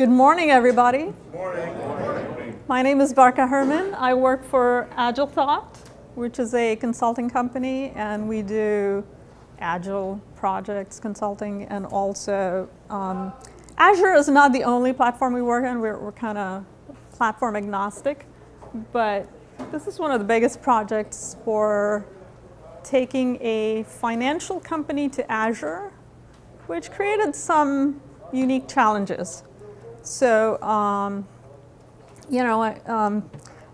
Good morning, everybody. Morning. My name is Barkha Herman. I work for Agile Thought, which is a consulting company, and we do Agile projects consulting, and also Azure is not the only platform we work on. We're kind of platform agnostic, but this is one of the biggest projects for taking a financial company to Azure, which created some unique challenges. So, I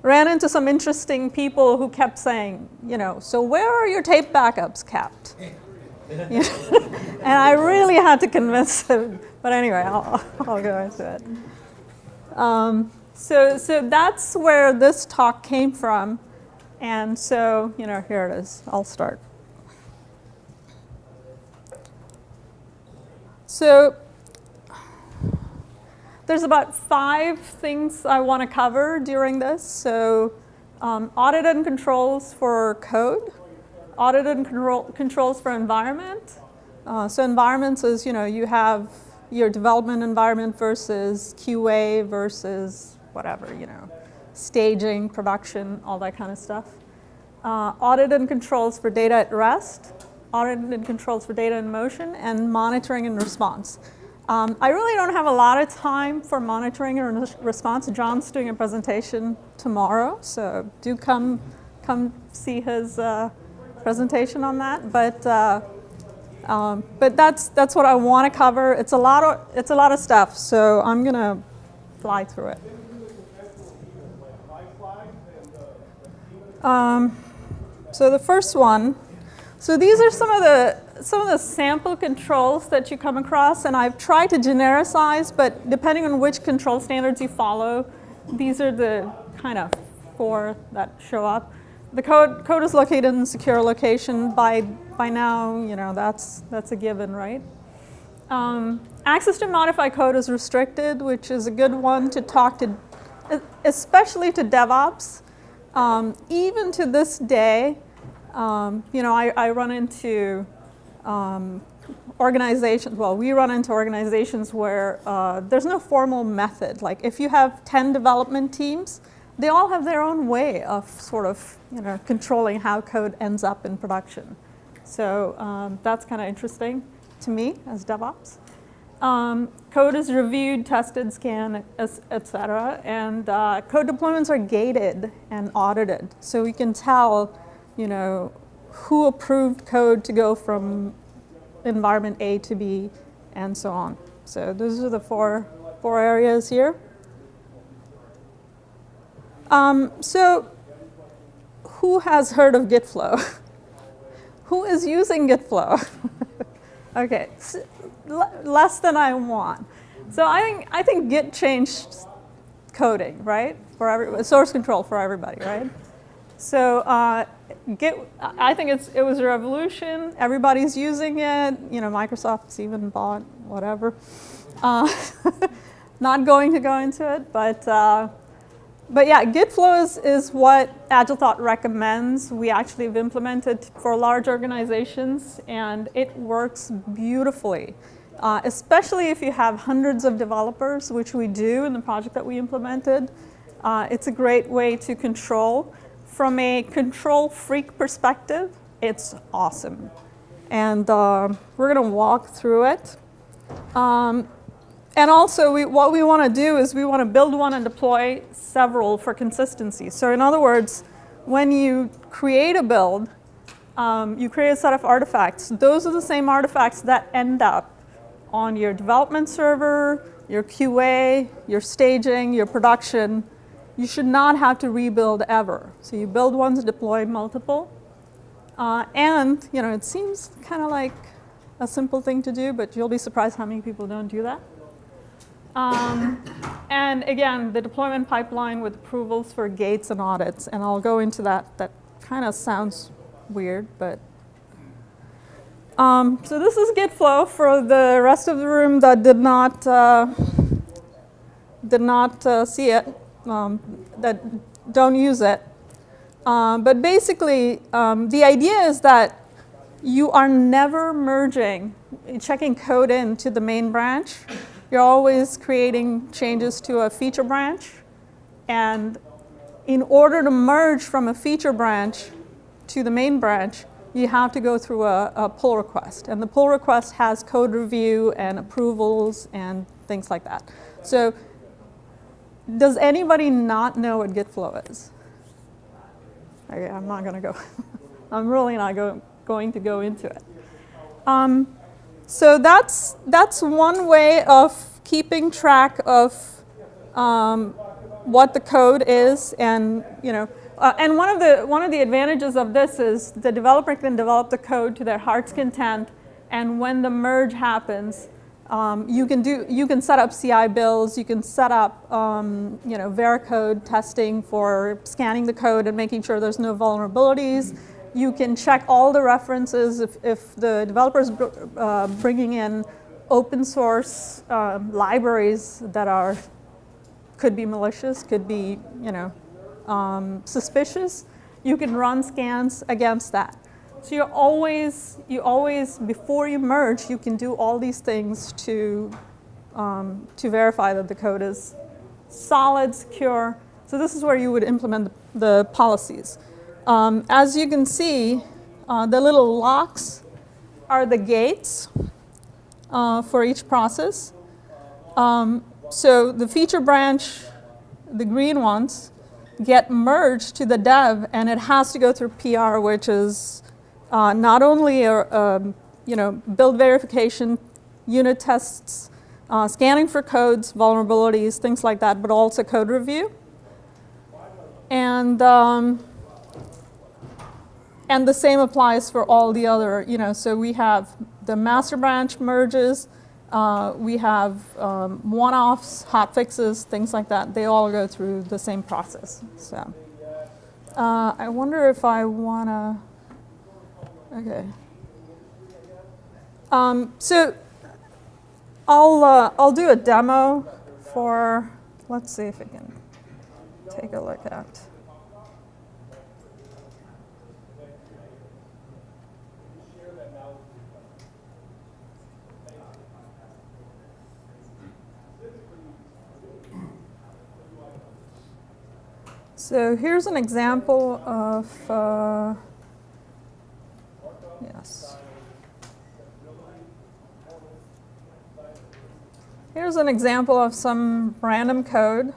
ran into some interesting people who kept saying, so where are your tape backups kept? And I really had to convince them. But anyway, I'll go into it. So that's where this talk came from. And so, here it is. I'll start. So there's about 5 things I want to cover during this. So audit and controls for code, audit and controls for environment. So environments is, you have your development environment versus QA versus whatever, staging, production, all that kind of stuff. Audit and controls for data at rest, audit and controls for data in motion, and monitoring and response. I really don't have a lot of time for monitoring and response. John's doing a presentation tomorrow, so do come see his presentation on that. But that's what I want to cover. It's a lot of stuff, so I'm gonna fly through it. So the first one. So these are some of the sample controls that you come across, and I've tried to genericize, but depending on which control standards you follow, these are the kind of 4 that show up. The code is located in secure location. By now, that's a given, right? Access to modify code is restricted, which is a good one to talk to, especially to Devops. Even to this day, I run into organizations, we run into organizations where there's no formal method. Like if you have 10 development teams, they all have their own way of sort of, controlling how code ends up in production. So that's kind of interesting to me as DevOps. Code is reviewed, tested, scanned, etc. And code deployments are gated and audited. So we can tell, who approved code to go from environment A to B, and so on. So those are the four areas here. So who has heard of Git Flow? Who is using Git Flow? Okay, less than I want. So I think Git changed coding, right? For source control for everybody, right? So Git, I think it was a revolution. Everybody's using it. Microsoft's even bought whatever. Not going to go into it, but yeah, Git Flow is what Agile Thought recommends. We actually have implemented for large organizations, and it works beautifully. Especially if you have hundreds of developers, which we do in the project that we implemented. It's a great way to control. From a control freak perspective, it's awesome. And we're going to walk through it. And also, what we want to do is we want to build one and deploy several for consistency. So in other words, when you create a build, you create a set of artifacts. Those are the same artifacts that end up on your development server, your QA, your staging, your production. You should not have to rebuild ever. So you build ones, deploy multiple. And it seems kind of like a simple thing to do, but you'll be surprised how many people don't do that. And again, the deployment pipeline with approvals for gates and audits. And I'll go into that. That kind of sounds weird, but. So this is Git Flow for the rest of the room that did not see it. That don't use it. But basically, the idea is that you are never merging, checking code into the main branch you're always creating changes to a feature branch. And in order to merge from a feature branch to the main branch, you have to go through a pull request. And the pull request has code review and approvals and things like that. So does anybody not know what Git Flow is? Okay, I'm not going to go. I'm really not going to go into it. So that's one way of keeping track of what the code is, and and one of the advantages of this is the developer can develop the code to their heart's content, and when the merge happens, you can set up CI builds, you can set up Veracode testing for scanning the code and making sure there's no vulnerabilities. You can check all the references if the developer is bringing in open source libraries that could be malicious, could be suspicious. You can run scans against that. So you always before you merge, you can do all these things to verify that the code is solid, secure. So this is where you would implement the policies. As you can see, the little locks are the gates for each process. So the feature branch, the green ones, get merged to the dev, and it has to go through PR, which is not only build verification, unit tests, scanning for codes, vulnerabilities, things like that, but also code review. And the same applies for all the other, so we have the master branch merges, we have one-offs, hotfixes, things like that. They all go through the same process. So I wonder if I want to, okay. So I'll do a demo for, let's see if I can take a look at. So here's an example of, yes. Here's an example of some random code.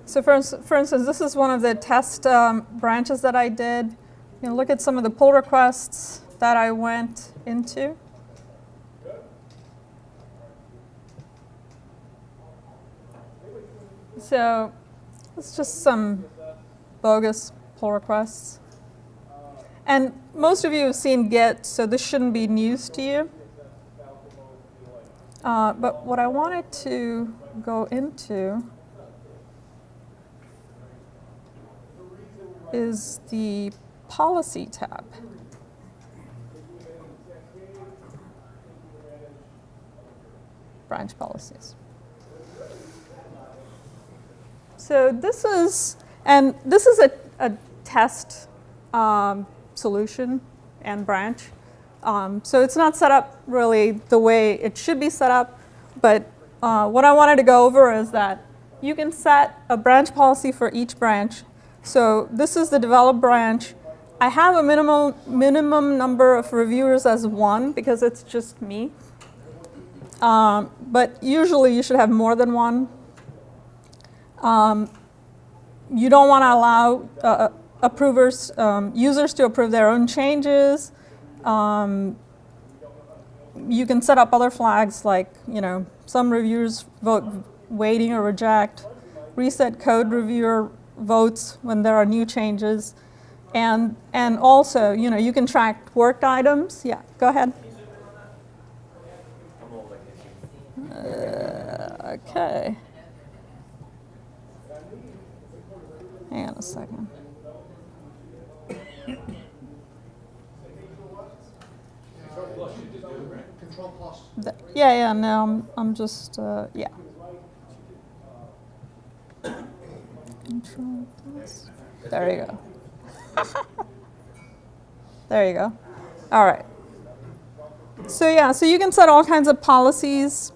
So for instance, this is one of the test branches that I did. You can look at some of the pull requests that I went into. So it's just some bogus pull requests. And most of you have seen Git, so this shouldn't be news to you. But what I wanted to go into is the policy tab. Branch policies. So this is a test solution and branch. So it's not set up really the way it should be set up, but what I wanted to go over is that you can set a branch policy for each branch. So this is the develop branch. I have a minimum number of reviewers as 1 because it's just me. But usually you should have more than 1. You don't want to allow approvers, users to approve their own changes. You can set up other flags like, some reviewers vote waiting or reject. Reset code reviewer votes when there are new changes. And also, you can track worked items. Yeah, go ahead. Okay. Hang on a second. Yeah, no, I'm just, yeah. Control plus. There you go. There you go. All right. So yeah, so you can set all kinds of policies.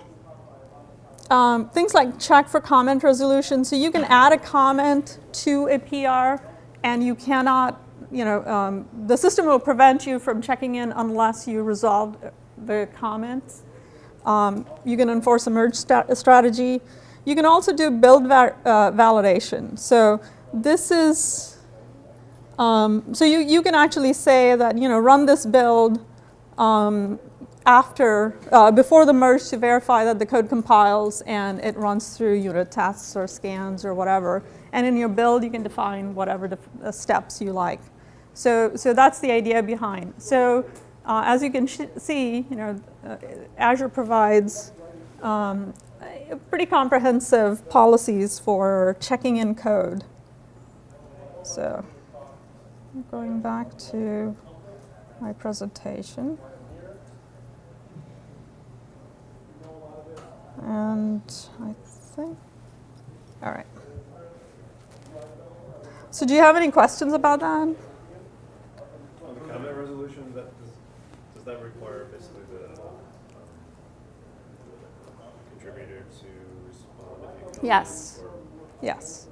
Things like check for comment resolution. So you can add a comment to a PR, and you cannot, the system will prevent you from checking in unless you resolve the comments. You can enforce a merge strategy. You can also do build validation. So this is, so you can actually say that, run this build before the merge to verify that the code compiles and it runs through unit tests or scans or whatever. And in your build, you can define whatever the steps you like. So that's the idea behind. So as you can see, Azure provides pretty comprehensive policies for checking in code. So going back to my presentation. And I think, all right. So do you have any questions about that? On the comment resolution, does that require basically the contributor to respond if you Yes. Yes.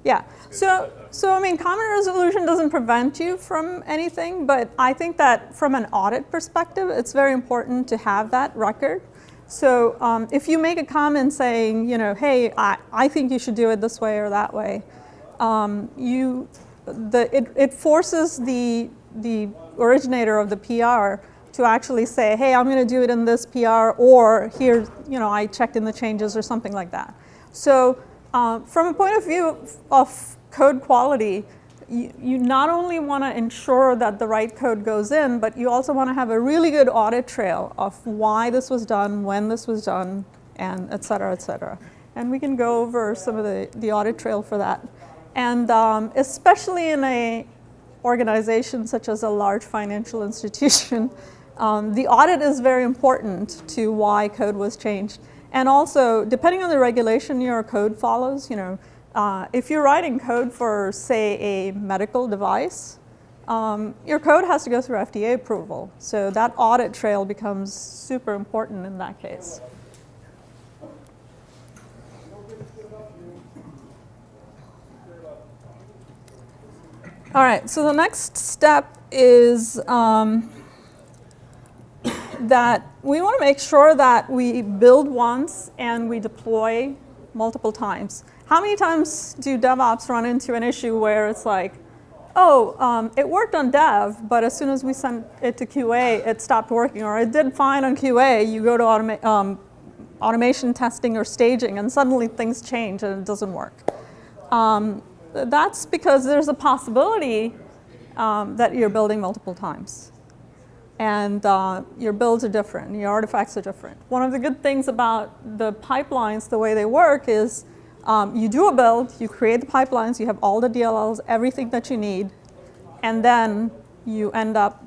Yeah. So I mean, comment resolution doesn't prevent you from anything, but I think that from an audit perspective, it's very important to have that record. So if you make a comment saying, hey, I think you should do it this way or that way, it forces the originator of the PR to actually say, hey, I'm going to do it in this PR, or here, I checked in the changes or something like that. So from a point of view of code quality, you not only want to ensure that the right code goes in, but you also want to have a really good audit trail of why this was done, when this was done, and et cetera, et cetera. And we can go over some of the audit trail for that. And especially in a organization such as a large financial institution, the audit is very important to why code was changed. And also, depending on the regulation your code follows, if you're writing code for, say, a medical device, your code has to go through FDA approval. So that audit trail becomes super important in that case. All right, so the next step is that we want to make sure that we build once and we deploy multiple times. How many times do DevOps run into an issue where it's like, oh, it worked on dev, but as soon as we sent it to QA, it stopped working, or it did fine on QA, you go to automation testing or staging, and suddenly things change and it doesn't work. That's because there's a possibility that you're building multiple times. And your builds are different, your artifacts are different. One of the good things about the pipelines, the way they work, is you do a build, you create the pipelines, you have all the DLLs, everything that you need, and then you end up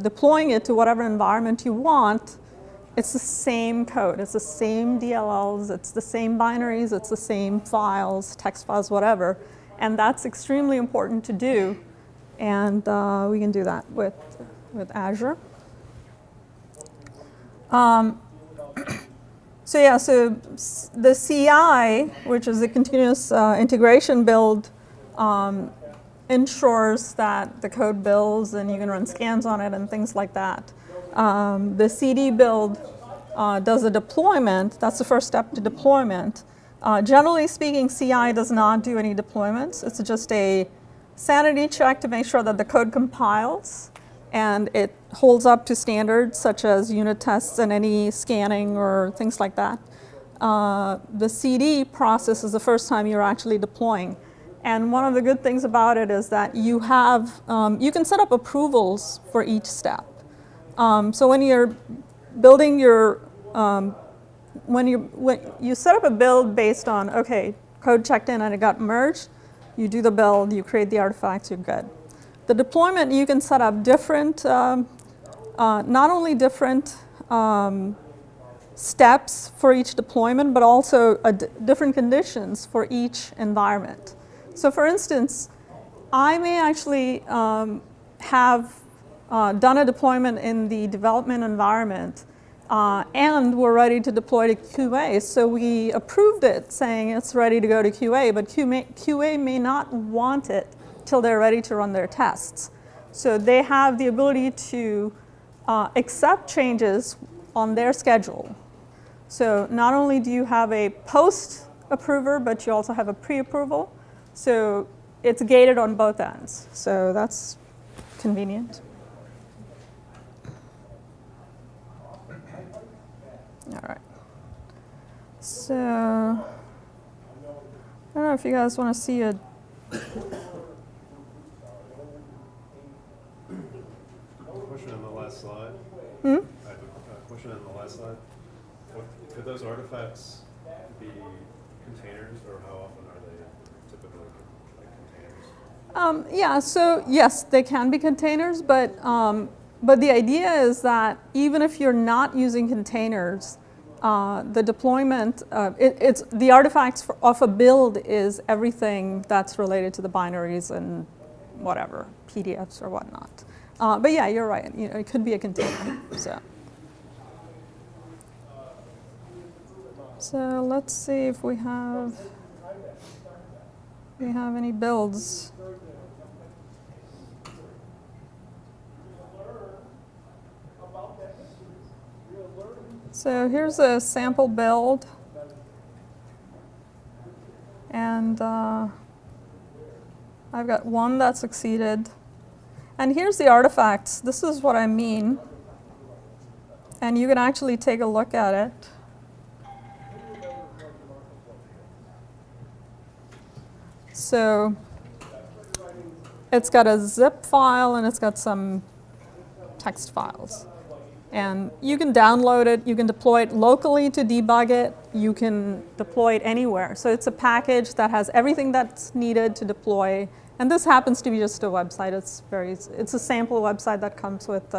deploying it to whatever environment you want. It's the same code, it's the same DLLs, it's the same binaries, it's the same files, text files, whatever. And that's extremely important to do. And we can do that with Azure. So yeah, so the CI, which is the continuous integration build, ensures that the code builds and you can run scans on it and things like that. The CD build does a deployment. That's the first step to deployment. Generally speaking, CI does not do any deployments. It's just a sanity check to make sure that the code compiles and it holds up to standards such as unit tests and any scanning or things like that. The CD process is the first time you're actually deploying. And one of the good things about it is that you have, you can set up approvals for each step. So when you're building your, when you set up a build based on, okay, code checked in and it got merged, you do the build, you create the artifacts, you're good. The deployment, you can set up different, not only different steps for each deployment, but also different conditions for each environment. So for instance, I may actually have done a deployment in the development environment, and we're ready to deploy to QA. So we approved it saying it's ready to go to QA, but QA may not want it till they're ready to run their tests. So they have the ability to accept changes on their schedule. So not only do you have a post-approver, but you also have a pre-approval. So it's gated on both ends. So that's convenient. All right. So I don't know if you guys want to see a question on the last slide. Hmm? I have a question on the last slide. Could those artifacts be containers, or how often are they typically like containers? Yeah, so yes, they can be containers, but the idea is that even if you're not using containers, the deployment, it's the artifacts of a build is everything that's related to the binaries and whatever, PDFs or whatnot. But yeah, you're right. You know, it could be a container. So let's see if we have any builds. So here's a sample build, and I've got one that succeeded. And here's the artifacts. This is what I mean. And you can actually take a look at it. So it's got a zip file and it's got some text files. And you can download it, you can deploy it locally to debug it, you can deploy it anywhere. So it's a package that has everything that's needed to deploy. And this happens to be just a website. It's a sample website that comes with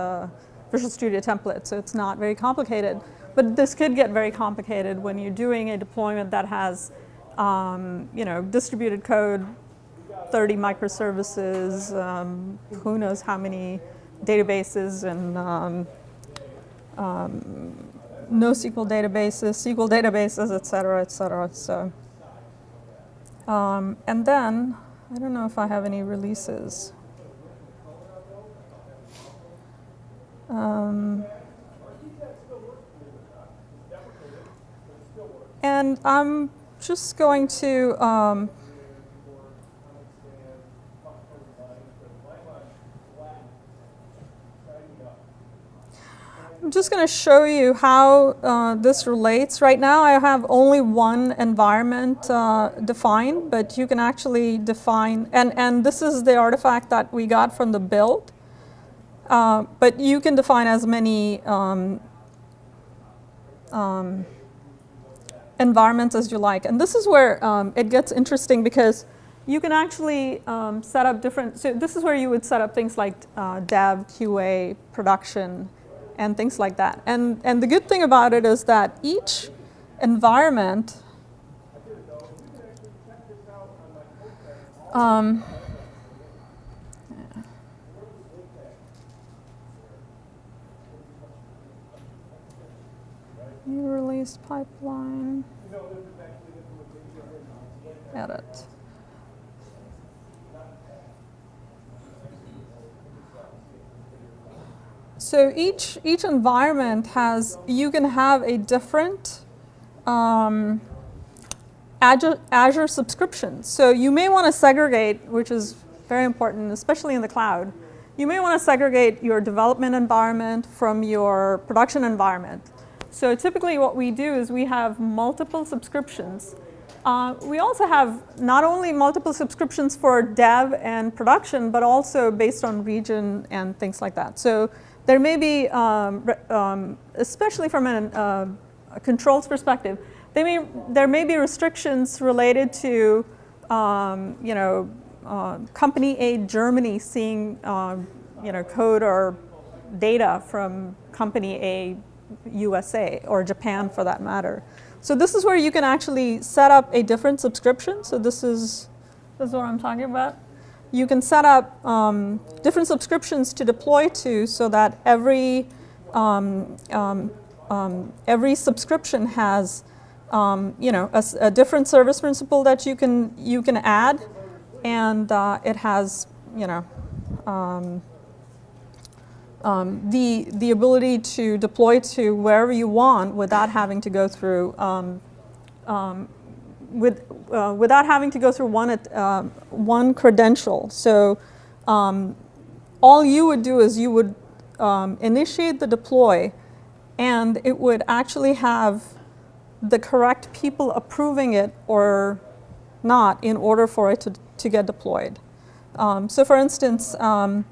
Visual Studio Templates, so it's not very complicated. But this could get very complicated when you're doing a deployment that has distributed code, 30 microservices, who knows how many databases, and NoSQL databases, SQL databases, et cetera, et cetera. So, and then, I don't know if I have any releases. And I'm just going to show you how this relates. Right now I have only one environment defined, but you can actually define, and this is the artifact that we got from the build, but you can define as many environments as you like. And this is where it gets interesting, because you can actually set up different, so this is where you would set up things like dev, QA, production, and things like that. And the good thing about it is that each environment new release pipeline, edit. So each environment has, you can have a different Azure subscription. So you may want to segregate, which is very important, especially in the cloud. You may want to segregate your development environment from your production environment. So typically what we do is we have multiple subscriptions. We also have not only multiple subscriptions for dev and production, but also based on region and things like that. So there may be, especially from a controls perspective, there may be restrictions related to, Company A Germany seeing, code or data from Company A USA or Japan for that matter. So this is where you can actually set up a different subscription. So this is what I'm talking about. You can set up different subscriptions to deploy to, so that every subscription has a different service principal that you can add, and it has the ability to deploy to wherever you want without having to go through without having to go through one credential. So all you would do is you would initiate the deploy, and it would actually have the correct people approving it or not in order for it to get deployed. So for instance, the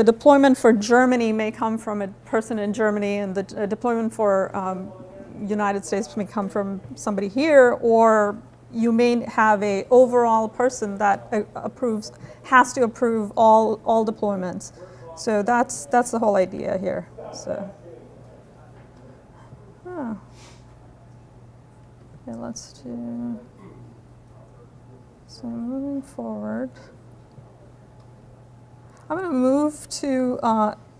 deployment for Germany may come from a person in Germany, and the deployment for United States may come from somebody here, or you may have a overall person that has to approve all deployments. So that's the whole idea here. So, okay, let's do. So moving forward, I'm going to move to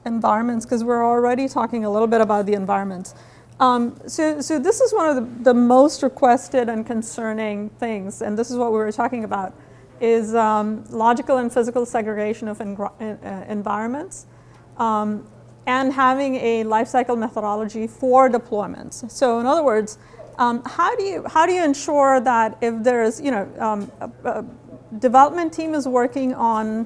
environments, because we're already talking a little bit about the environments. So this is one of the most requested and concerning things, and this is what we were talking about, is logical and physical segregation of environments, and having a lifecycle methodology for deployments. So in other words, how do you ensure that if there's a development team is working on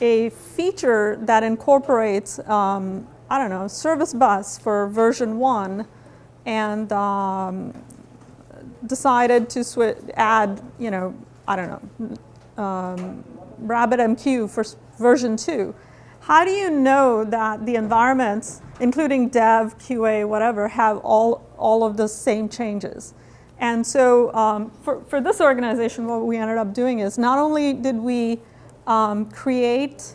a feature that incorporates service bus for version 1, and decided to add RabbitMQ for version 2. How do you know that the environments, including dev, QA, whatever, have all of the same changes? And so for this organization, what we ended up doing is not only did we create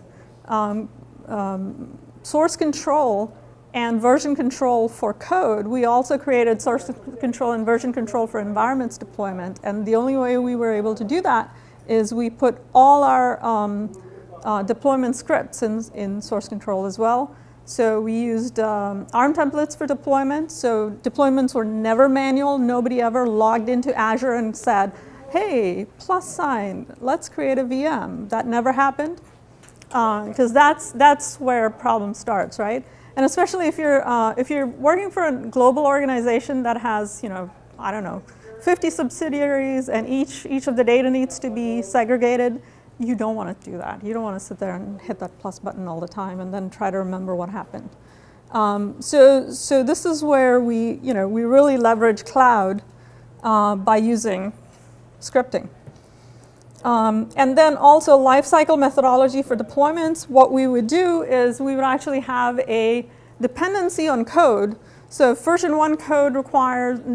source control and version control for code, we also created source control and version control for environments deployment. And the only way we were able to do that is we put all our deployment scripts in source control as well. So we used ARM templates for deployment. So deployments were never manual. Nobody ever logged into Azure and said, hey, +, let's create a VM. That never happened, because that's where problem starts, right? And especially if you're working for a global organization that has 50 subsidiaries, and each of the data needs to be segregated, you don't want to do that. You don't want to sit there and hit that plus button all the time and then try to remember what happened. So this is where we really leverage cloud by using scripting. And then also lifecycle methodology for deployments. What we would do is we would actually have a dependency on code. So version 1 code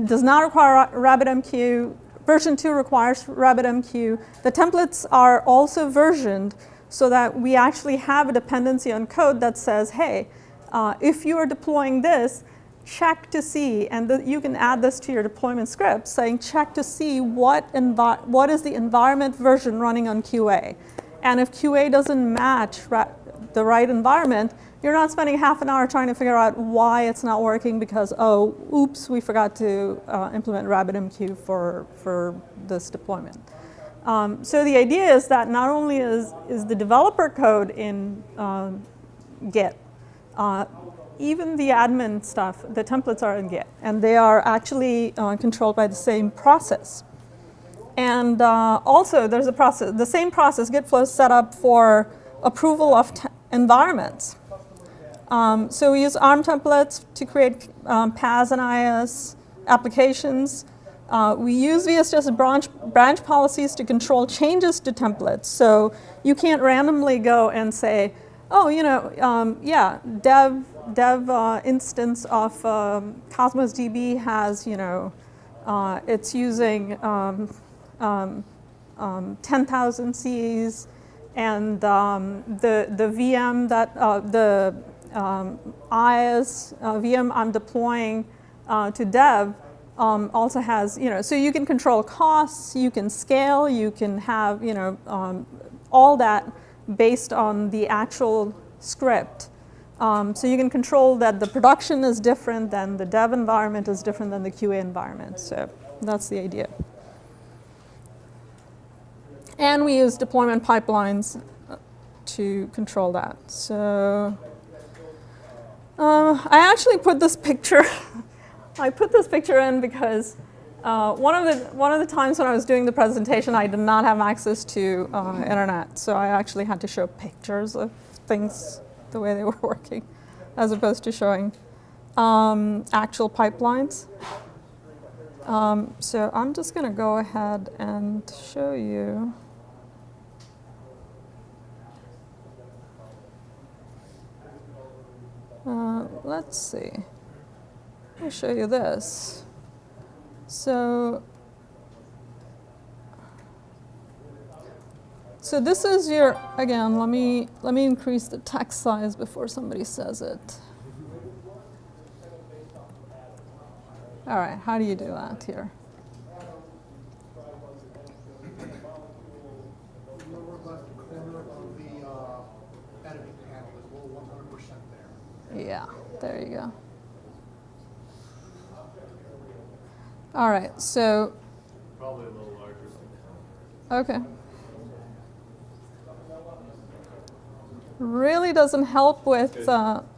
does not require RabbitMQ. Version 2 requires RabbitMQ. The templates are also versioned so that we actually have a dependency on code that says, hey, if you are deploying this, check to see, and you can add this to your deployment script, saying check to see what is the environment version running on QA. And if QA doesn't match the right environment, you're not spending half an hour trying to figure out why it's not working because, oh, oops, we forgot to implement RabbitMQ for this deployment. So the idea is that not only is the developer code in Git, even the admin stuff, the templates are in Git, and they are actually controlled by the same process. And also, there's a process, the same process, Git Flow is set up for approval of environments. So we use ARM templates to create PaaS and IaaS applications. We use VSTS branch policies to control changes to templates. So you can't randomly go and say, oh, dev instance of Cosmos DB has, it's using 10,000 Cs, and the VM that the I, as VM I'm deploying to dev, also has, so you can control costs, you can scale, you can have, all that based on the actual script. So you can control that the production is different than the dev environment is different than the QA environment. So that's the idea. And we use deployment pipelines to control that. So I actually put this picture. I put this picture in because one of the times when I was doing the presentation, I did not have access to internet, so I actually had to show pictures of things the way they were working, as opposed to showing actual pipelines. So I'm just going to go ahead and show you. Let's see. I'll show you this. So this is your, again, let me increase the text size before somebody says it. All right, how do you do that here? Lower left corner of the editing panel is below 100% there. Yeah, there you go. All right, so. Probably a little larger. Okay. Really doesn't help with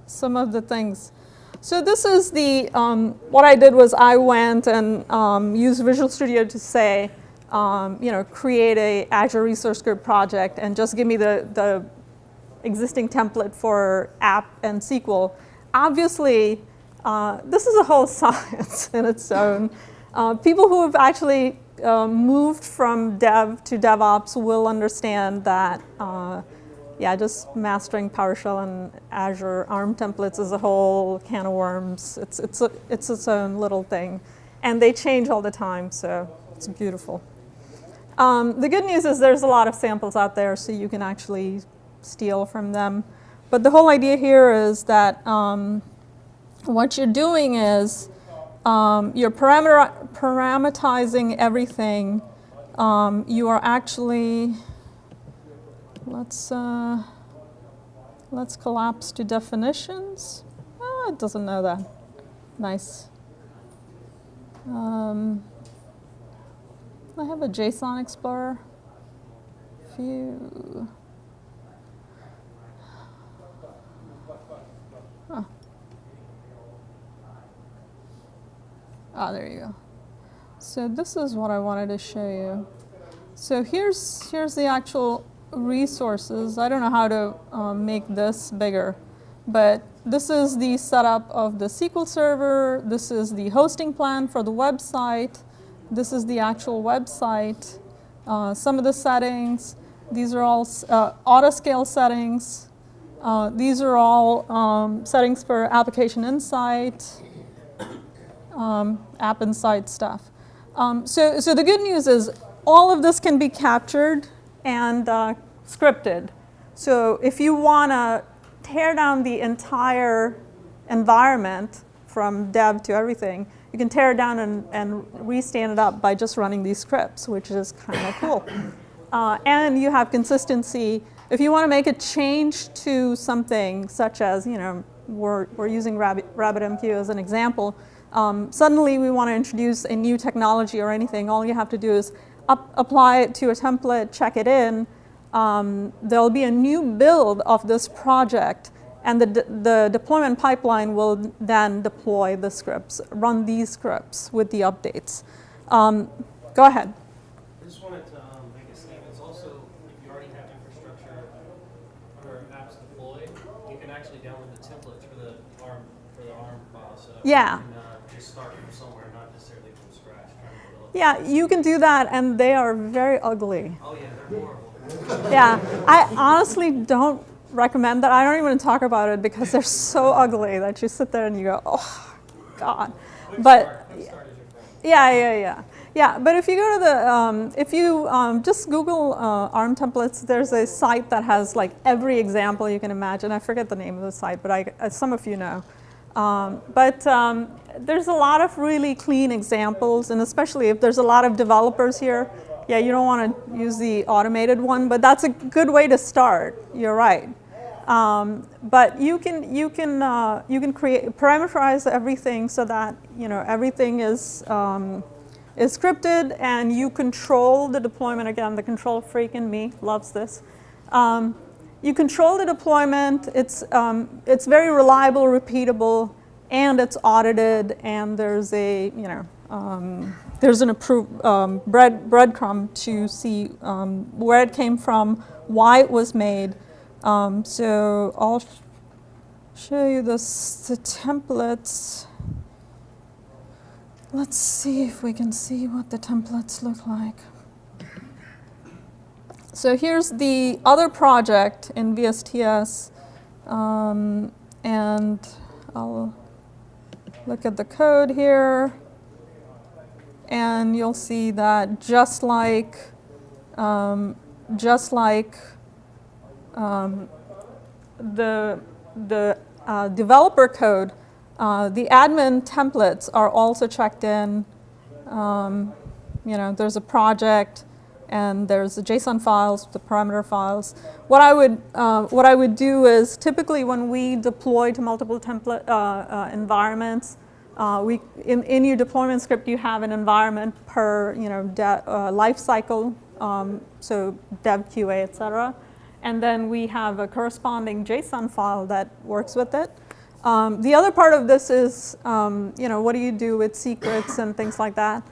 some of the things. So this is the, what I did was I went and used Visual Studio to say, create a Azure Resource Group project and just give me the existing template for app and SQL. Obviously, this is a whole science in its own. People who have actually moved from dev to DevOps will understand that, just mastering PowerShell and Azure ARM templates is a whole can of worms. It's its own little thing. And they change all the time, so it's beautiful. The good news is there's a lot of samples out there, so you can actually steal from them. But the whole idea here is that what you're doing is you're parameterizing everything. You are actually, let's collapse to definitions. Oh, it doesn't know that. Nice. I have a JSON Explorer. Phew. Huh. Ah, there you go. So this is what I wanted to show you. So here's the actual resources. I don't know how to make this bigger, but this is the setup of the SQL server. This is the hosting plan for the website. This is the actual website. Some of the settings. These are all auto-scale settings. These are all settings for application insight, app insight stuff. So the good news is all of this can be captured and scripted. So if you want to tear down the entire environment from dev to everything, you can tear it down and restand it up by just running these scripts, which is kind of cool. And you have consistency. If you want to make a change to something, such as, we're using RabbitMQ as an example, suddenly we want to introduce a new technology or anything, all you have to do is apply it to a template, check it in. There'll be a new build of this project, and the deployment pipeline will then deploy the scripts, run these scripts with the updates. Go ahead. I just wanted to make a statement. It's also, if you already have infrastructure or apps deployed, you can actually download the templates for the ARM file setup. Yeah. You can just start from somewhere, not necessarily from scratch. Yeah, you can do that, and they are very ugly. Oh yeah, they're horrible. Yeah, I honestly don't recommend that. I don't even talk about it because they're so ugly that you sit there and you go, oh, God. But yeah. Yeah, but if you go to the, if you just Google ARM templates, there's a site that has like every example you can imagine. I forget the name of the site, but some of you know. There's a lot of really clean examples, and especially if there's a lot of developers here, yeah, you don't want to use the automated one, but that's a good way to start. You're right. But you can create parameterize everything so that everything is scripted, and you control the deployment. Again, the control freak in me loves this. You control the deployment. It's very reliable, repeatable, and it's audited. And there's a there's an approved breadcrumb to see where it came from, why it was made. So I'll show you the templates. Let's see if we can see what the templates look like. So here's the other project in VSTS, and I'll look at the code here, and you'll see that just like the developer code, the admin templates are also checked in. There's a project, and there's the JSON files, the parameter files. What I would do is typically when we deploy to multiple template environments, in your deployment script you have an environment per life cycle, so dev, QA, etc. And then we have a corresponding JSON file that works with it. The other part of this is, what do you do with secrets and things like that?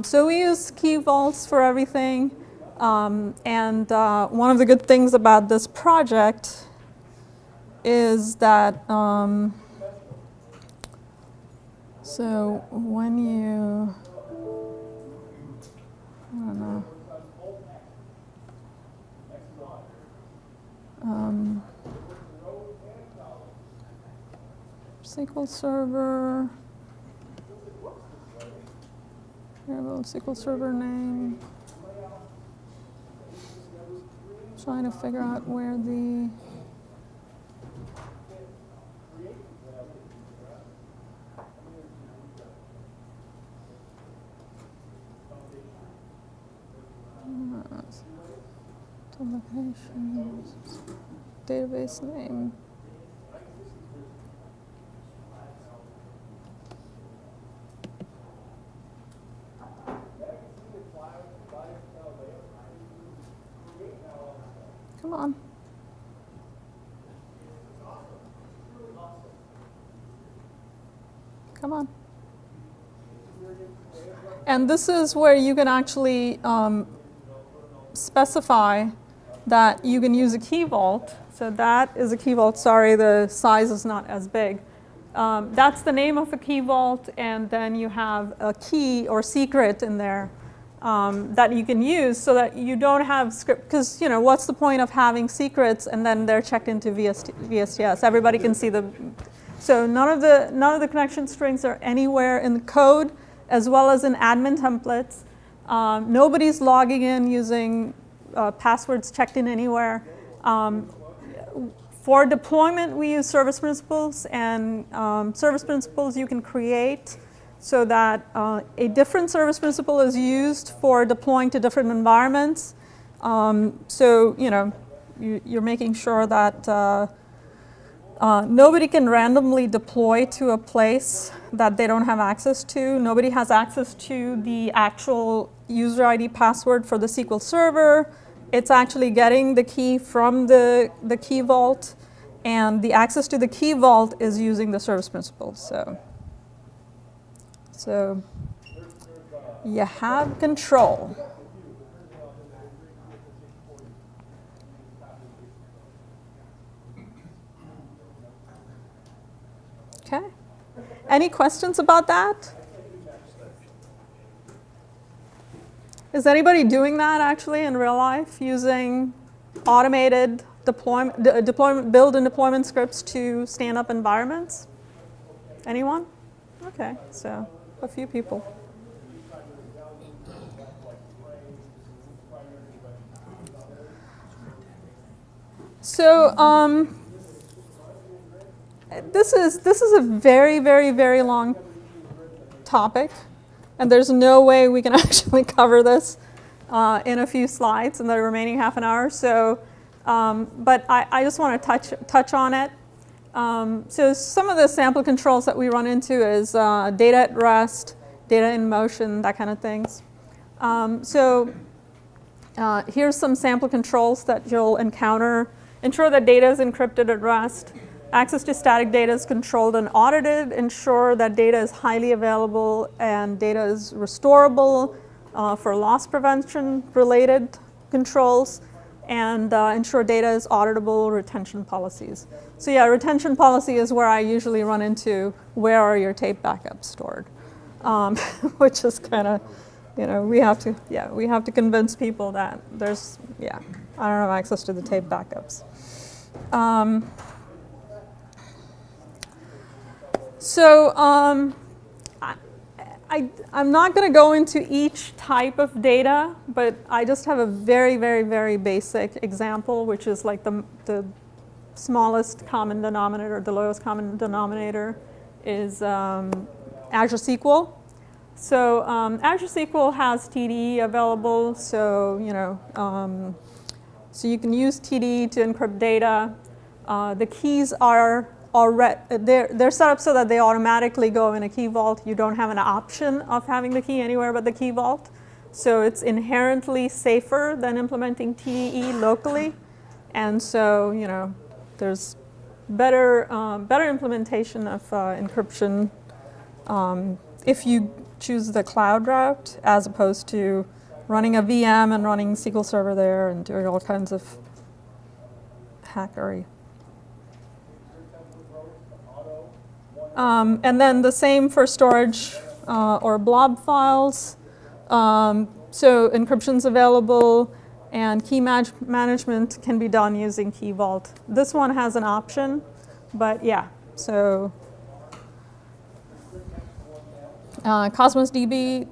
So we use key vaults for everything. And one of the good things about this project is that, so when you, I don't know. SQL Server, variable SQL Server name. Trying to figure out where the locations, database name. Come on. Come on. And this is where you can actually specify that you can use a key vault. So that is a key vault. Sorry, the size is not as big. That's the name of a key vault, and then you have a key or secret in there that you can use so that you don't have script, because what's the point of having secrets and then they're checked into VSTS? Everybody can see the, so none of the connection strings are anywhere in the code as well as in admin templates. Nobody's logging in using passwords checked in anywhere. For deployment, we use service principals, and service principals you can create so that a different service principal is used for deploying to different environments. So you're making sure that nobody can randomly deploy to a place that they don't have access to. Nobody has access to the actual user ID password for the SQL Server. It's actually getting the key from the key vault, and the access to the key vault is using the service principal. So you have control. Okay. Any questions about that? Is anybody doing that actually in real life, using automated deployment, build and deployment scripts to stand up environments? Anyone? Okay, so a few people. So this is a very, very, very long topic, and there's no way we can actually cover this in a few slides in the remaining half an hour. So, but I just want to touch on it. So some of the sample controls that we run into is data at rest, data in motion, that kind of things. Here's some sample controls that you'll encounter. Ensure that data is encrypted at rest. Access to static data is controlled and audited. Ensure that data is highly available and data is restorable for loss prevention related controls. And ensure data is auditable, retention policies. So yeah, retention policy is where I usually run into where are your tape backups stored, which is kind of, you know, we have to convince people that there's, I don't have access to the tape backups. I'm not going to go into each type of data, but I just have a very, very, very basic example, which is like the smallest common denominator, the lowest common denominator is Azure SQL. So Azure SQL has TDE available, so so you can use TDE to encrypt data. The keys are they're set up so that they automatically go in a key vault. You don't have an option of having the key anywhere but the key vault. So it's inherently safer than implementing TDE locally. And so, there's better implementation of encryption if you choose the cloud route as opposed to running a VM and running SQL Server there and doing all kinds of hackery. And then the same for storage or blob files. So encryption's available and key management can be done using Key Vault. This one has an option, but yeah, so Cosmos DB,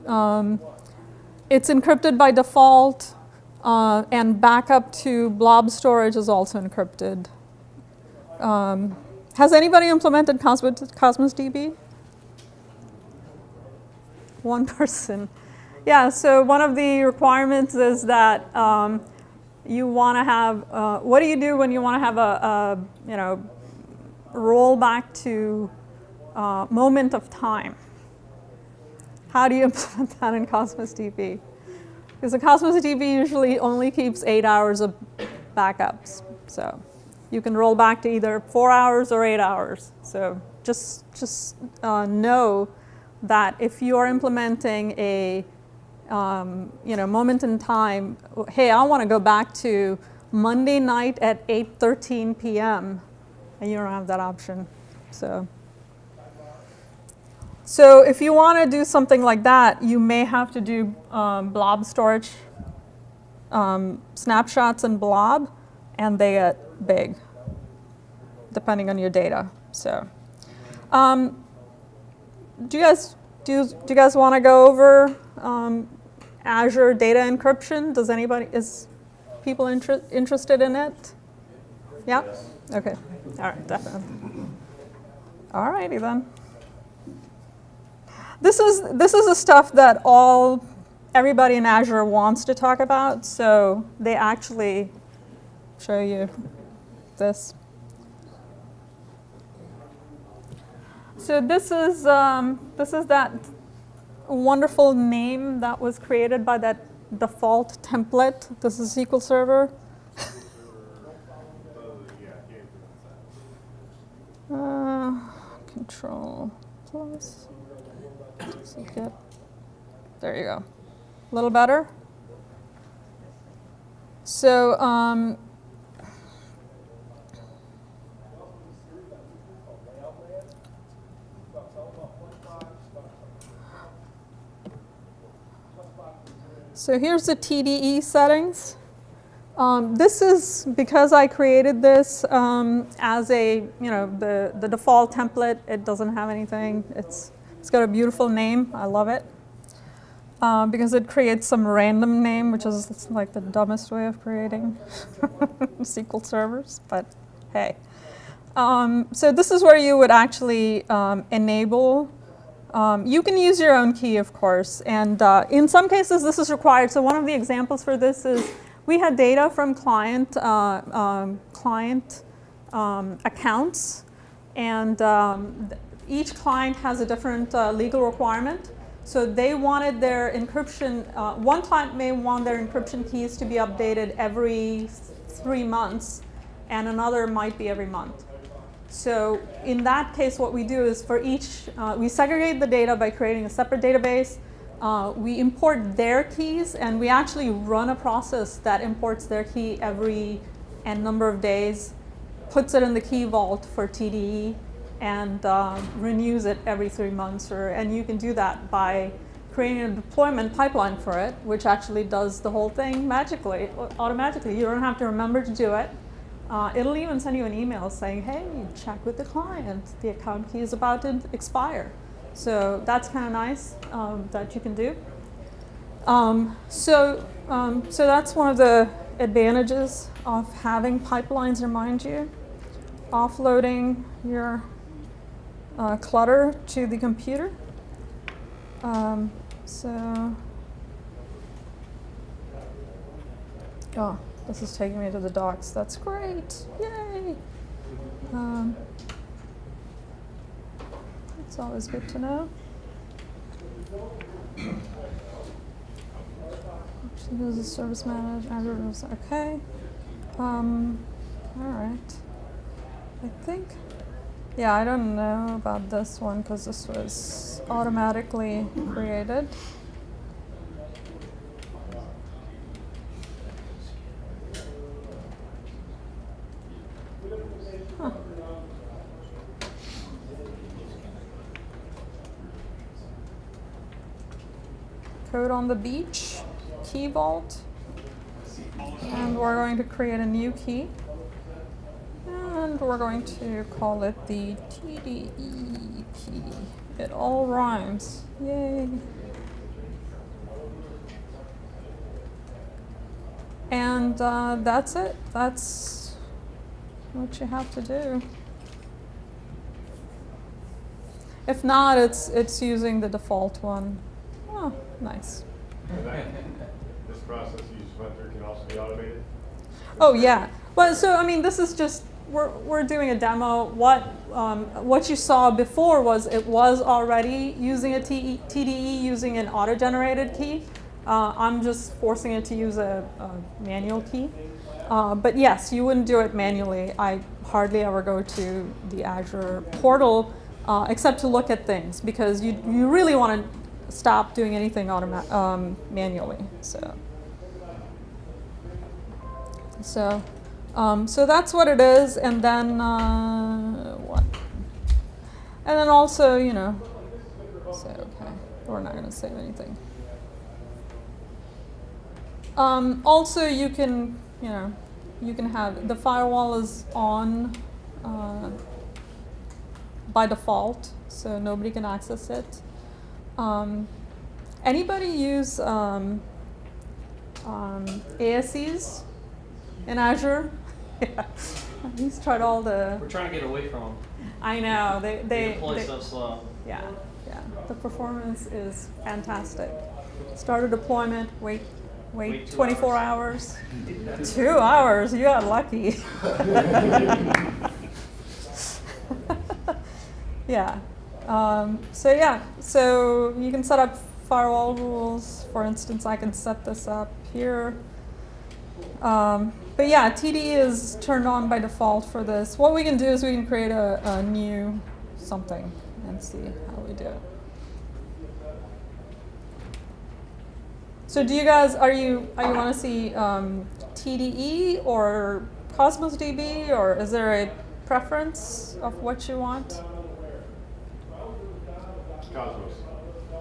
it's encrypted by default and backup to blob storage is also encrypted. Has anybody implemented Cosmos DB? One person. Yeah, so one of the requirements is that you want to have, what do you do when you want to have a rollback to moment of time? How do you implement that in Cosmos DB? Because the Cosmos DB usually only keeps 8 hours of backups. So you can roll back to either 4 hours or 8 hours. So just know that if you are implementing a moment in time, hey, I want to go back to Monday night at 8:13 p.m. and you don't have that option. So if you want to do something like that, you may have to do blob storage snapshots in blob, and they get big, depending on your data. So, do you guys want to go over Azure data encryption? Is people interested in it? Yeah? Okay. All right, definitely. All righty then. This is the stuff that everybody in Azure wants to talk about, so they actually show you this. So this is that wonderful name that was created by that default template. This is SQL Server. Control plus. There you go. A little better. So so here's the TDE settings. This is because I created this as the default template. It doesn't have anything. It's got a beautiful name. I love it. because it creates some random name, which is like the dumbest way of creating SQL servers, but hey. So this is where you would actually enable. You can use your own key, of course, and in some cases this is required. So one of the examples for this is we had data from client accounts, and each client has a different legal requirement. So they wanted their encryption, one client may want their encryption keys to be updated every 3 months, and another might be every month. So in that case, what we do is for each, we segregate the data by creating a separate database. We import their keys, and we actually run a process that imports their key every n number of days, puts it in the key vault for TDE, and renews it every 3 months. And you can do that by creating a deployment pipeline for it, which actually does the whole thing magically, automatically. You don't have to remember to do it. It'll even send you an email saying, hey, check with the client. The account key is about to expire. So that's kind of nice that you can do. So that's one of the advantages of having pipelines remind you. Offloading your clutter to the computer. Oh, this is taking me to the docs. That's great. Yay. It's always good to know. Actually, there's a service manager. Okay. All right. I think. Yeah, I don't know about this one because this was automatically created. Huh. Code on the beach, key vault, and we're going to create a new key. And we're going to call it the TDE key. It all rhymes. Yay. And that's it. That's what you have to do. If not, it's using the default one. Oh, nice. This process you just went through can also be automated? Oh, yeah. Well, so I mean, this is just we're doing a demo. What you saw before was it was already using a TDE using an auto-generated key. I'm just forcing it to use a manual key. But yes, you wouldn't do it manually. I hardly ever go to the Azure portal except to look at things because you really want to stop doing anything manually. So that's what it is, and then what? And then also, say okay, we're not going to save anything. Also, you can have the firewall is on by default, so nobody can access it. Anybody use ASEs in Azure? Yeah, he's tried all the. We're trying to get away from them. I know they deploy so slow. Yeah. The performance is fantastic. Start a deployment. Wait 24 hours. 2 hours. You got lucky. Yeah. So you can set up firewall rules. For instance, I can set this up here. But yeah, TDE is turned on by default for this. What we can do is we can create a new something and see how we do it. So do you guys, are you want to see TDE or Cosmos DB, or is there a preference of what you want? Cosmos.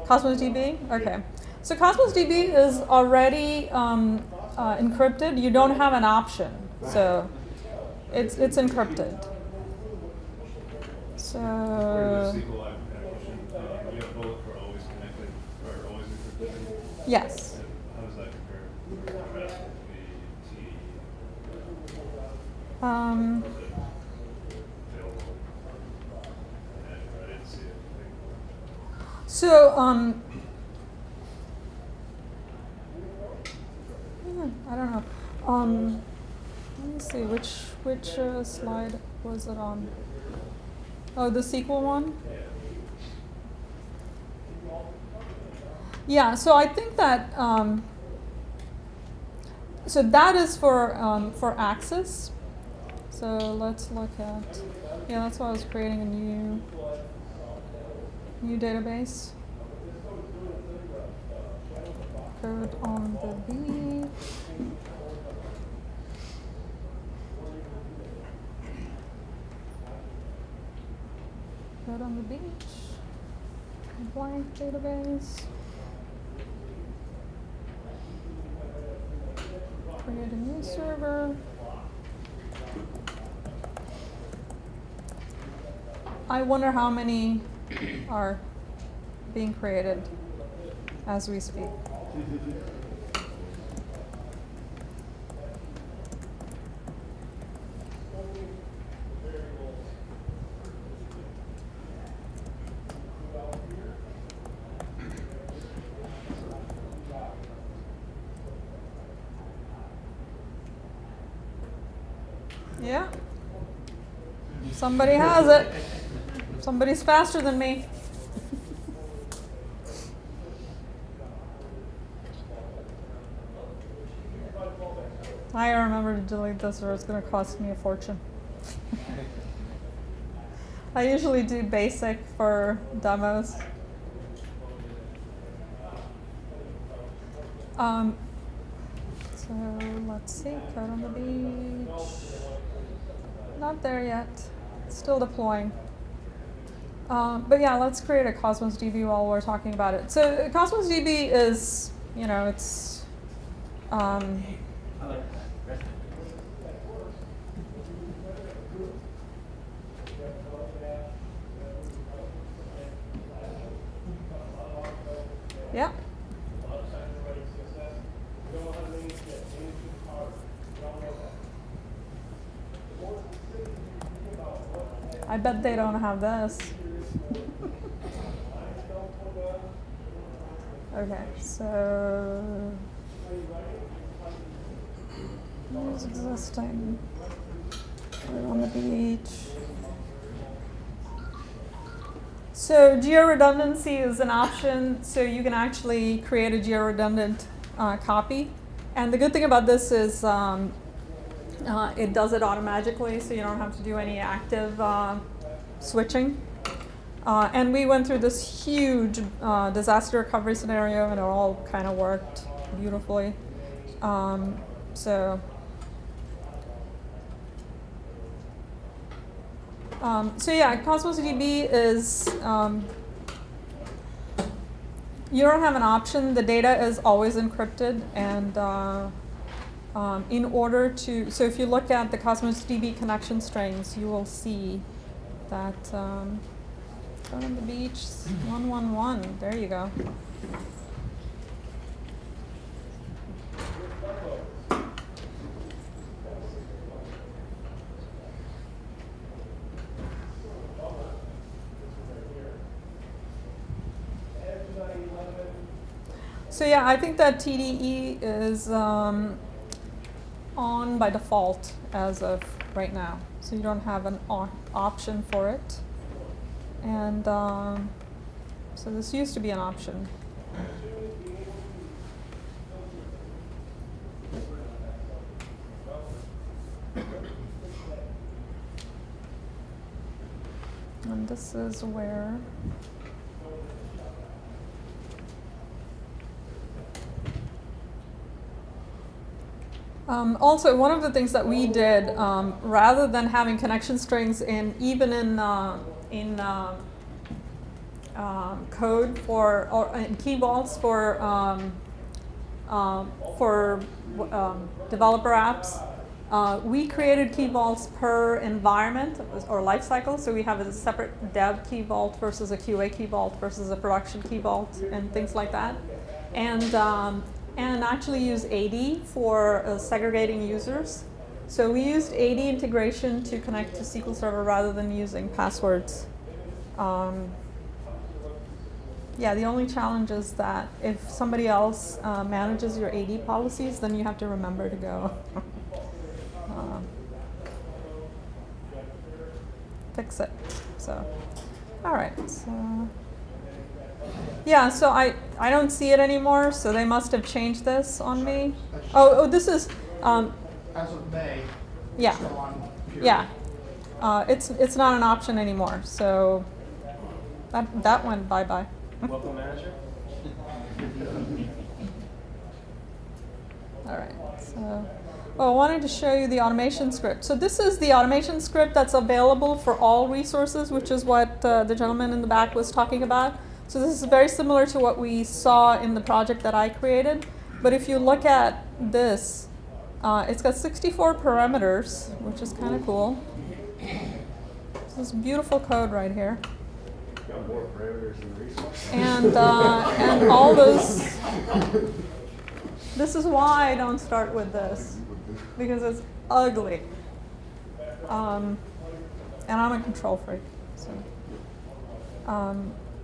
Cosmos DB? Okay. So Cosmos DB is already encrypted. You don't have an option. So it's encrypted. So For the SQL application, you have bullet for always connected or always encrypted. Yes. And how does that compare or contrast with the TDE? Um, Is it available in Azure? I didn't see it. so, I don't know. Let me see, which slide was it on? Oh, the SQL one? Yeah, so I think that, so that is for access. So let's look at, yeah, that's why I was creating a new database. Code on the beach. Code on the beach. Blank database. Create a new server. I wonder how many are being created as we speak. Yeah. Somebody has it. Somebody's faster than me. I remember to delete this or it's going to cost me a fortune. I usually do basic for demos. So let's see, code on the beach. Not there yet. Still deploying. But yeah, let's create a Cosmos DB while we're talking about it. So Cosmos DB is, it's yeah. I bet they don't have this. Okay, so where's existing? We're on the beach. So geo-redundancy is an option, so you can actually create a geo-redundant copy. And the good thing about this is it does it automatically, so you don't have to do any active switching. And we went through this huge disaster recovery scenario, and it all kind of worked beautifully. So yeah, Cosmos DB is, you don't have an option. The data is always encrypted, and in order to, so if you look at the Cosmos DB connection strings, you will see that, out on the beach, 111, there you go. So yeah, I think that TDE is on by default as of right now. So you don't have an option for it. And so this used to be an option. And this is where also, one of the things that we did, rather than having connection strings even in code or in key vaults for developer apps, we created key vaults per environment or lifecycle. So we have a separate dev key vault versus a QA key vault versus a production key vault and things like that. and actually use AD for segregating users. So we used AD integration to connect to SQL Server rather than using passwords. Yeah, the only challenge is that if somebody else manages your AD policies, then you have to remember to go fix it. So, all right. So, yeah. So I don't see it anymore. So they must have changed this on me. Oh, this is. As of May, Yeah. still on period. Yeah. It's not an option anymore. So that went bye-bye. Welcome, manager. All right. So, I wanted to show you the automation script. So this is the automation script that's available for all resources, which is what the gentleman in the back was talking about. So this is very similar to what we saw in the project that I created. But if you look at this, it's got 64 parameters, which is kind of cool. This is beautiful code right here. Got more parameters than resources. And all those. This is why I don't start with this, because it's ugly. And I'm a control freak. So.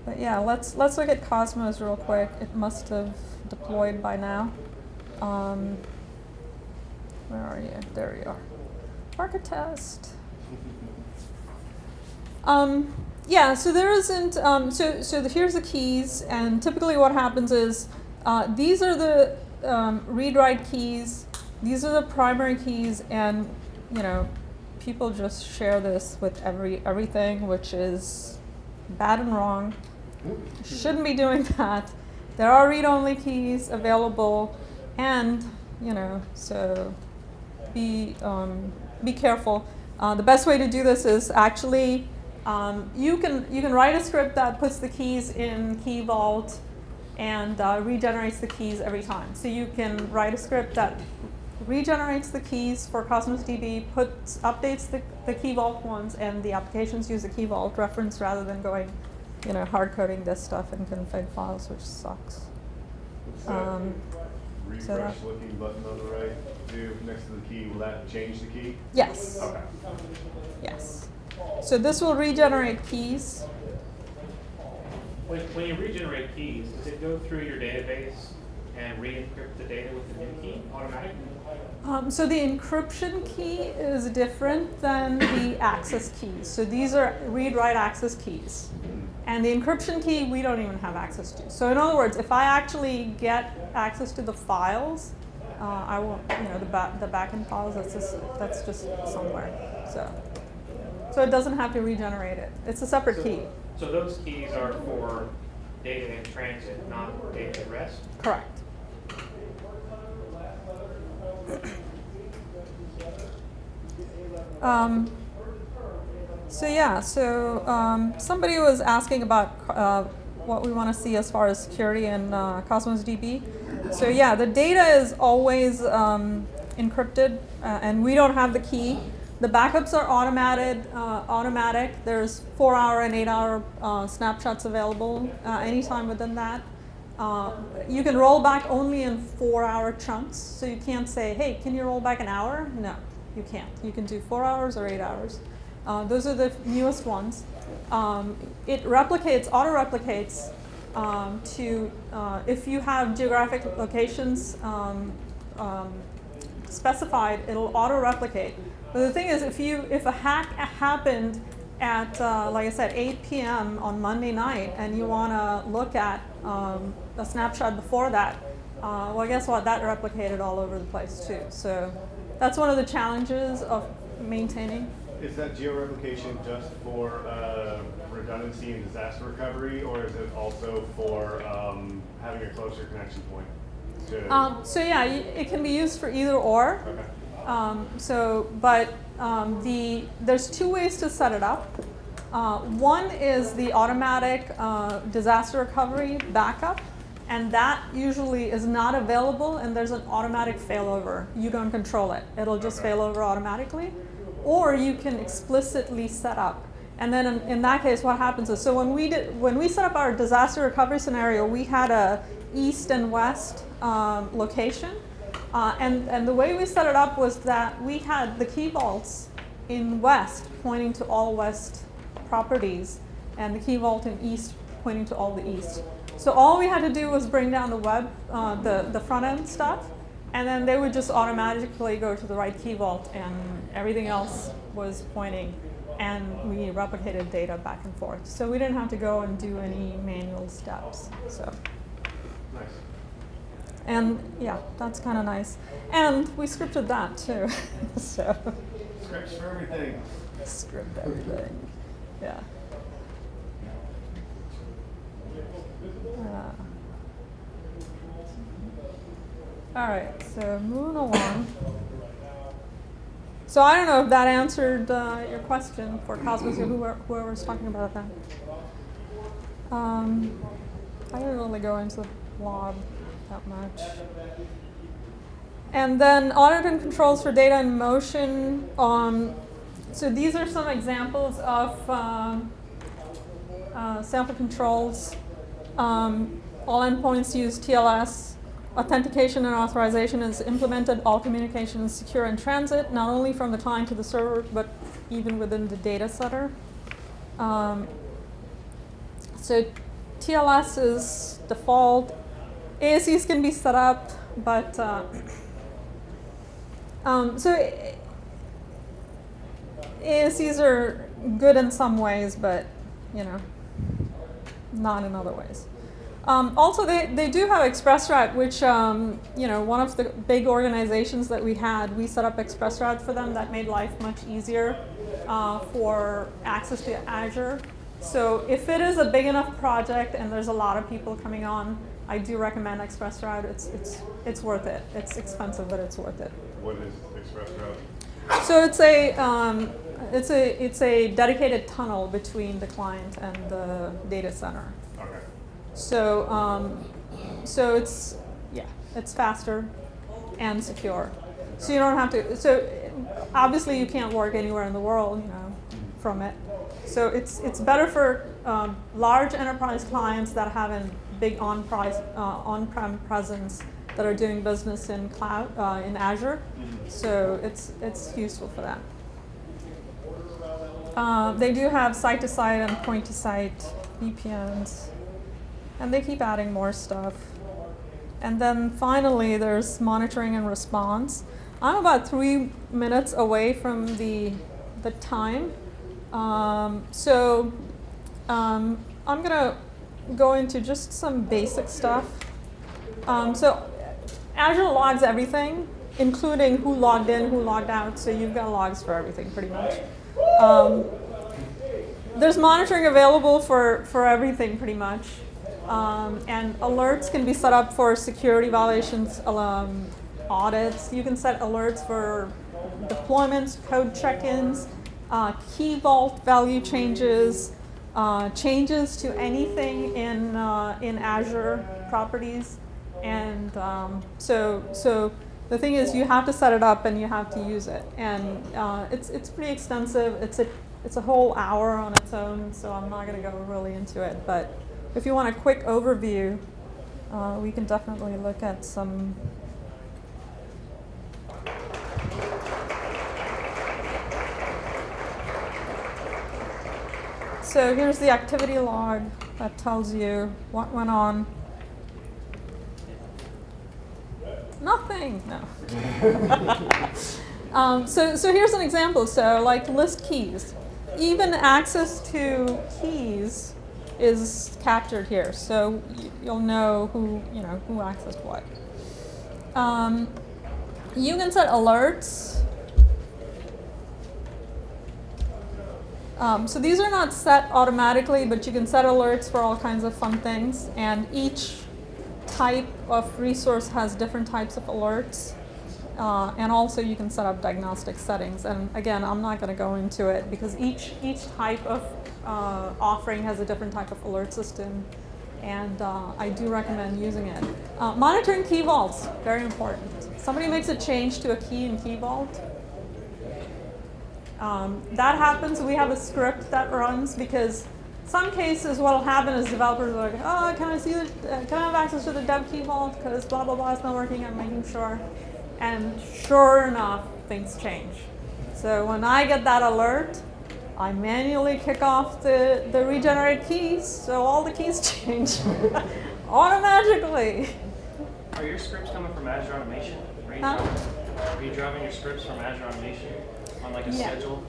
But yeah, let's look at Cosmos real quick. It must have deployed by now. Where are you? There you are. Barkha test. Yeah, so there isn't, here's the keys, and typically what happens is, these are the read-write keys, these are the primary keys, and, people just share this with everything, which is bad and wrong. Shouldn't be doing that. There are read-only keys available, and, so be careful. The best way to do this is actually, you can write a script that puts the keys in Key Vault and regenerates the keys every time. So you can write a script that regenerates the keys for Cosmos DB, updates the Key Vault ones, and the applications use the Key Vault reference rather than going, hard coding this stuff in config files, which sucks. What's that refresh looking button on the right do next to the key? Will that change the key? Yes. Okay. Yes. So this will regenerate keys. When you regenerate keys, does it go through your database and re-encrypt the data with the new key automatically? So the encryption key is different than the access keys. So these are read-write access keys. And the encryption key, we don't even have access to. So in other words, if I actually get access to the files, I won't, the backend files, that's just somewhere. So it doesn't have to regenerate it. It's a separate key. So those keys are for data in transit, not data at rest? Correct. Somebody was asking about what we want to see as far as security in Cosmos DB. So yeah, the data is always encrypted, and we don't have the key. The backups are automatic. There's 4-hour and 8-hour snapshots available anytime within that. You can roll back only in 4-hour chunks, so you can't say, hey, can you roll back an hour? No, you can't. You can do 4 hours or 8 hours. Those are the newest ones. It auto-replicates to, if you have geographic locations specified, it'll auto-replicate. But the thing is, if a hack happened at, like I said, 8 p.m. on Monday night, and you want to look at a snapshot before that, well, guess what? That replicated all over the place too. So that's one of the challenges of maintaining. Is that geo-replication just for redundancy and disaster recovery, or is it also for having a closer connection point? So yeah, it can be used for either or. Okay. There's 2 ways to set it up. One is the automatic disaster recovery backup, and that usually is not available, and there's an automatic failover. You don't control it. It'll just fail over automatically. Or you can explicitly set up. And then in that case, what happens is, so when we set up our disaster recovery scenario, we had a east and west location. And the way we set it up was that we had the key vaults in west pointing to all west properties, and the key vault in east pointing to all the east. So all we had to do was bring down the web, the front end stuff, and then they would just automatically go to the right key vault, and everything else was pointing, and we replicated data back and forth. So we didn't have to go and do any manual steps. So. Nice. And yeah, that's kind of nice. And we scripted that too. So. Scripts for everything. Script everything. Yeah. All right, so moving along. So I don't know if that answered your question for Cosmos or whoever's talking about that. I didn't really go into the blob that much. And then audit and controls for data in motion. So these are some examples of sample controls. All endpoints use TLS. Authentication and authorization is implemented. All communication is secure in transit, not only from the client to the server, but even within the data center. So TLS is default. ASEs can be set up, but so ASEs are good in some ways, but not in other ways. Also, they do have ExpressRoute, which one of the big organizations that we had, we set up ExpressRoute for them. That made life much easier for access to Azure. So if it is a big enough project and there's a lot of people coming on, I do recommend ExpressRoute. It's worth it. It's expensive, but it's worth it. What is ExpressRoute? So it's a dedicated tunnel between the client and the data center. Okay. So it's faster and secure. So you don't have to. So obviously you can't work anywhere in the world, from it. So it's better for large enterprise clients that have a big on-prem presence that are doing business in cloud in Azure. So it's useful for that. They do have site-to-site and point-to-site VPNs, and they keep adding more stuff. And then finally, there's monitoring and response. I'm about 3 minutes away from the time. So I'm going to go into just some basic stuff. So Azure logs everything, including who logged in, who logged out. So you've got logs for everything, pretty much. There's monitoring available for everything, pretty much. And alerts can be set up for security violations, audits. You can set alerts for deployments, code check-ins, key vault value changes, changes to anything in Azure properties. And so the thing is, you have to set it up and you have to use it. And it's pretty extensive. It's a whole hour on its own, so I'm not going to go really into it. But if you want a quick overview, we can definitely look at some. So here's the activity log that tells you what went on. Nothing, no. So here's an example. So like list keys. Even access to keys is captured here, so you'll know who accessed what. You can set alerts. So these are not set automatically, but you can set alerts for all kinds of fun things, and each type of resource has different types of alerts. And also you can set up diagnostic settings. And again, I'm not going to go into it because each type of offering has a different type of alert system. And I do recommend using it. Monitoring key vaults, very important. Somebody makes a change to a key in key vault. That happens, we have a script that runs because some cases, what will happen is developers are like, oh, can I see can I have access to the dev key vault because blah blah blah is not working. I'm making sure, and sure enough, things change. So when I get that alert, I manually kick off the regenerate keys, so all the keys change automatically. Are your scripts coming from Azure Automation? Are you driving your scripts from Azure Automation on like a schedule?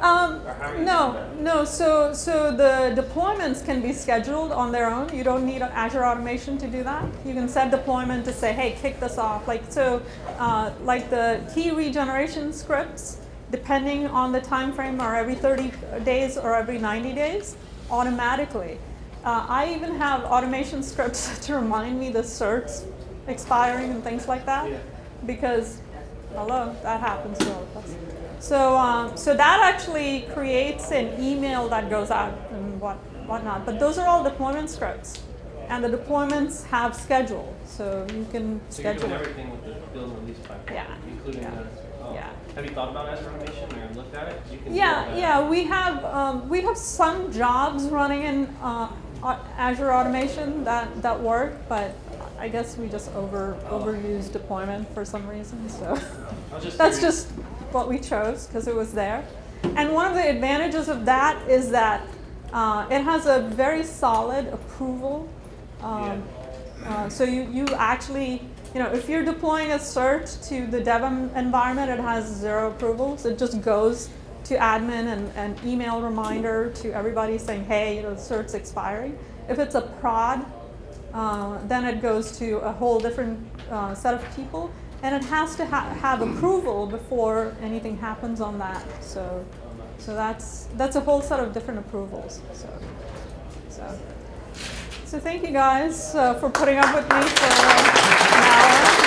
No. So the deployments can be scheduled on their own. You don't need Azure Automation to do that. You can set deployment to say, hey, kick this off. Like the key regeneration scripts, depending on the time frame, are every 30 days or every 90 days, automatically. I even have automation scripts to remind me the certs expiring and things like that, because, hello, that happens to all of us. So that actually creates an email that goes out and whatnot. But those are all deployment scripts, and the deployments have schedule, so you can So you're schedule doing it. everything with the build and release pipeline, Yeah. including Yeah. the. Yeah. Have you thought about Azure Automation or looked at it? You can do all Yeah, that. yeah, we have some jobs running in Azure Automation that work, but I guess we just overuse deployment for some reason. So I was just that's curious. just what we chose because it was there. And one of the advantages of that is that it has a very solid approval. So you actually, if you're deploying a cert to the dev environment, it has 0 approvals. It just goes to admin and an email reminder to everybody saying, hey, the cert's expiring. If it's a prod, then it goes to a whole different set of people, and it has to have approval before anything happens on that. So that's a whole set of different approvals. So thank you guys for putting up with me for an hour.